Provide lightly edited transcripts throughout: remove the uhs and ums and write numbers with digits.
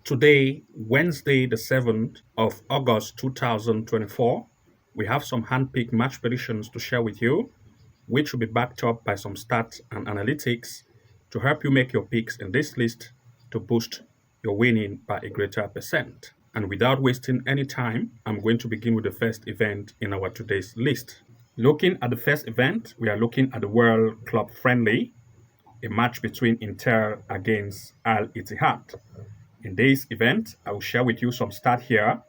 Today, Wednesday, the 7th of August 2024, we have some hand-picked match predictions to share with you, which will be backed up by some stats and analytics to help you make your picks in this list to boost your winning by a greater percent. And without wasting any time, I'm going to begin with the first event in our today's list. Looking at the first event, we are looking at the World Club Friendly, a match between Inter against Al Ittihad. In this event, I will share with you some stats here.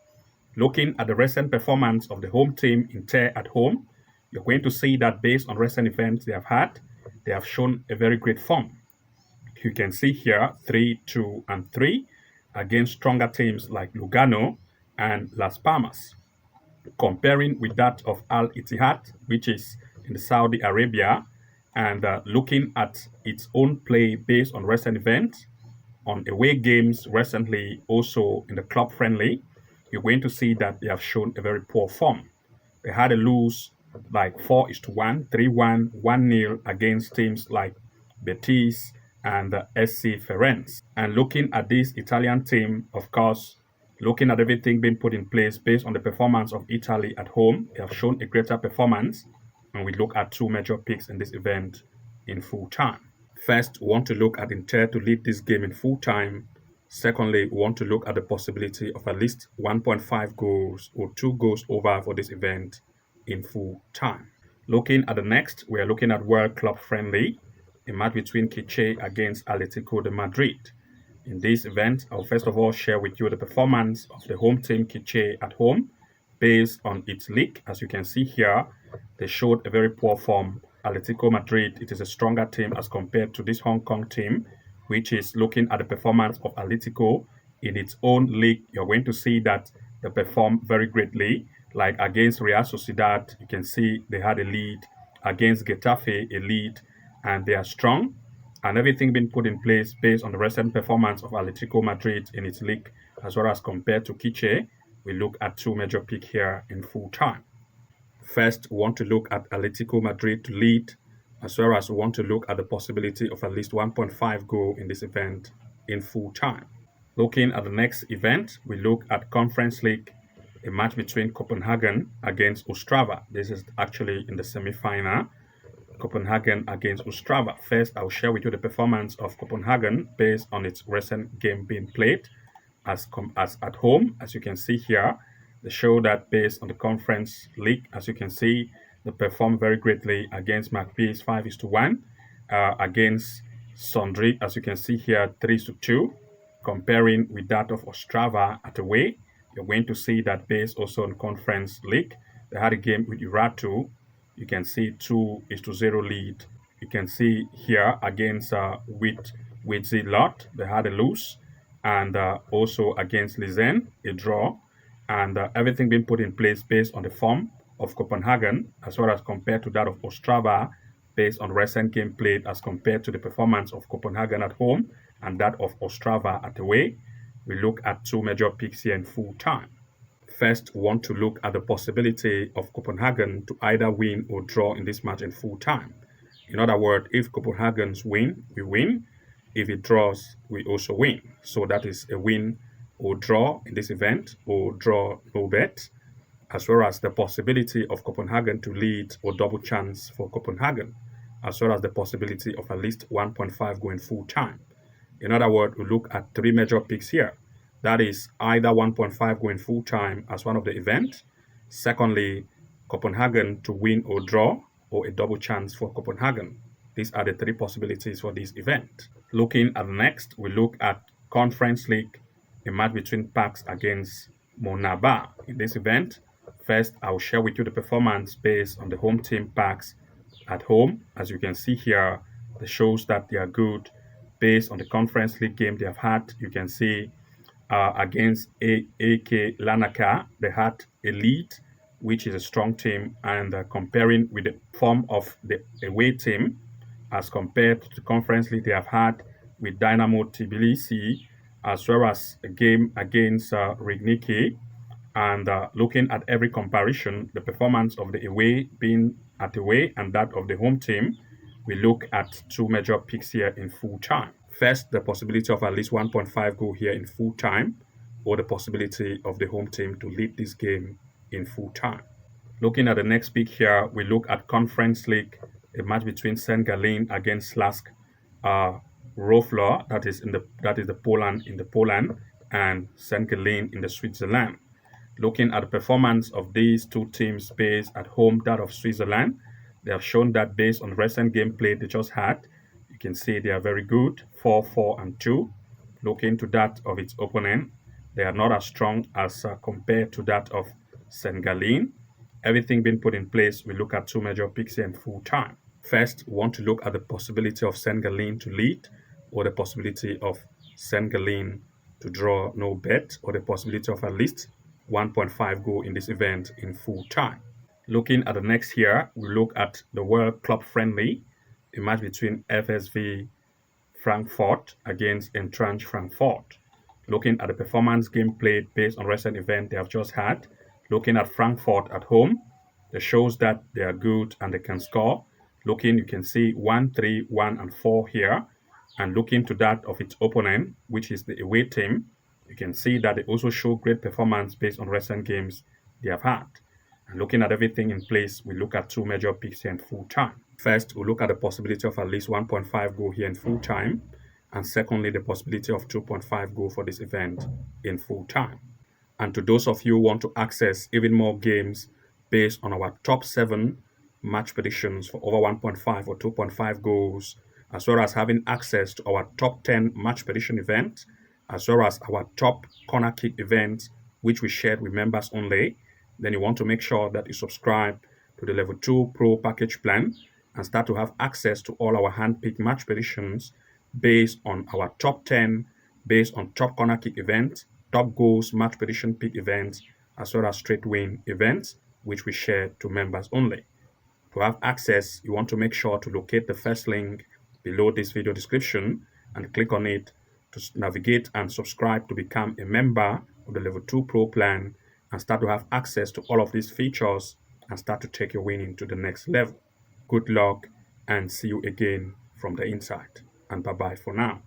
Looking at the recent performance of the home team Inter at home, you're going to see that based on recent events they have had, they have shown a very great form. You can see here 3, 2, and 3 against stronger teams like Lugano and Las Palmas. Comparing with that of Al Ittihad, which is in Saudi Arabia, and looking at its own play based on recent events, on away games recently, also in the club friendly, you're going to see that they have shown a very poor form. They had a lose like 4-1, 3-1, 1-0 against teams like Betis and SC Firenze. And looking at this Italian team, of course, looking at everything being put in place based on the performance of Italy at home, they have shown a greater performance. And we look at two major picks in this event in full time. First, we want to look at Inter to lead this game in full time. Secondly, we want to look at the possibility of at least 1.5 goals or 2 goals over for this event in full time. Looking at the next, we are looking at World Club Friendly, a match between Quiche against Atletico de Madrid. In this event, I'll first of all share with you the performance of the home team Quiche at home based on its league. As you can see here, they showed a very poor form. Atletico Madrid, it is a stronger team as compared to this Hong Kong team, which is looking at the performance of Atletico in its own league. You're going to see that they perform very greatly. Like against Real Sociedad, you can see they had a lead. Against Getafe, a lead, and they are strong. And everything being put in place based on the recent performance of Atletico Madrid in its league, as well as compared to Quiche. We look at two major picks here in full time. First, we want to look at Atletico Madrid to lead, as well as we want to look at the possibility of at least 1.5 goal in this event in full time. Looking at the next event, we look at Conference League, a match between Copenhagen against Ostrava. This is actually in the semi-final. Copenhagen against Ostrava. First, I'll share with you the performance of Copenhagen based on its recent game being played as at home. As you can see here, they show that based on the Conference League, as you can see, they performed very greatly against Magpies 5-1, against Sondrig, as you can see here, 3-2. Comparing with that of Ostrava at away, you're going to see that based also on Conference League, they had a game with Uratu. You can see 2-0 lead. You can see here against with Lot, they had a lose, and also against Lizen, a draw, and everything being put in place based on the form of Copenhagen, as well as compared to that of Ostrava, based on recent game played as compared to the performance of Copenhagen at home and that of Ostrava at away. We look at two major picks here in full time. First, we want to look at the possibility of Copenhagen to either win or draw in this match in full time. In other words, if Copenhagen's win, we win. If it draws, we also win. So that is a win or draw in this event, or draw no bet, as well as the possibility of Copenhagen to lead or double chance for Copenhagen, as well as the possibility of at least 1.5 going full time. In other words, we look at three major picks here. That is either 1.5 going full time as one of the events. Secondly, Copenhagen to win or draw, or a double chance for Copenhagen. These are the three possibilities for this event. Looking at the next, we look at Conference League, a match between Pax against Monaba. In this event, first I will share with you the performance based on the home team Pax at home. As you can see here, it shows that they are good based on the Conference League game they have had. You can see against AK Lanaka, they had a lead, which is a strong team, and comparing with the form of the away team as compared to the Conference League they have had with Dynamo Tbilisi, as well as a game against Rigniki, and looking at every comparison, the performance of the away being at away and that of the home team, we look at two major picks here in full time. First, the possibility of at least 1.5 goal here in full time, or the possibility of the home team to lead this game in full time. Looking at the next pick here, we look at Conference League, a match between St. Gallen against Slask Roflor, that is the Poland, and St. Gallen in the Switzerland. Looking at the performance of these two teams based at home, that of Switzerland, they have shown that based on recent gameplay they just had, you can see they are very good, 4-4 and 2. Looking to that of its opponent, they are not as strong as compared to that of St. Gallen. Everything being put in place, we look at two major picks here in full time. First, we want to look at the possibility of St. Gallen to lead, or the possibility of St. Gallen to draw no bet, or the possibility of at least 1.5 goal in this event in full time. Looking at the next here, we look at the World Club Friendly, a match between FSV Frankfurt against Eintracht Frankfurt. Looking at the performance game played based on recent event they have just had, looking at Frankfurt at home, it shows that they are good and they can score. Looking, you can see 1, 3, 1, and 4 here. And looking to that of its opponent, which is the away team, you can see that they also show great performance based on recent games they have had. And looking at everything in place, we look at two major picks here in full time. First, we look at the possibility of at least 1.5 goal here in full time. And secondly, the possibility of 2.5 goal for this event in full time. And to those of you who want to access even more games based on our top 7 match predictions for over 1.5 or 2.5 goals, as well as having access to our top 10 match prediction event, as well as our top corner kick event, which we shared with members only, then you want to make sure that you subscribe to the Level 2 Pro package plan and start to have access to all our hand-picked match predictions based on our top 10, based on top corner kick events, top goals match prediction pick events, as well as straight win events, which we share to members only. To have access, you want to make sure to locate the first link below this video description and click on it to navigate and subscribe to become a member of the Level 2 Pro plan and start to have access to all of these features and start to take your winning to the next level. Good luck and see you again from the inside. And bye-bye for now.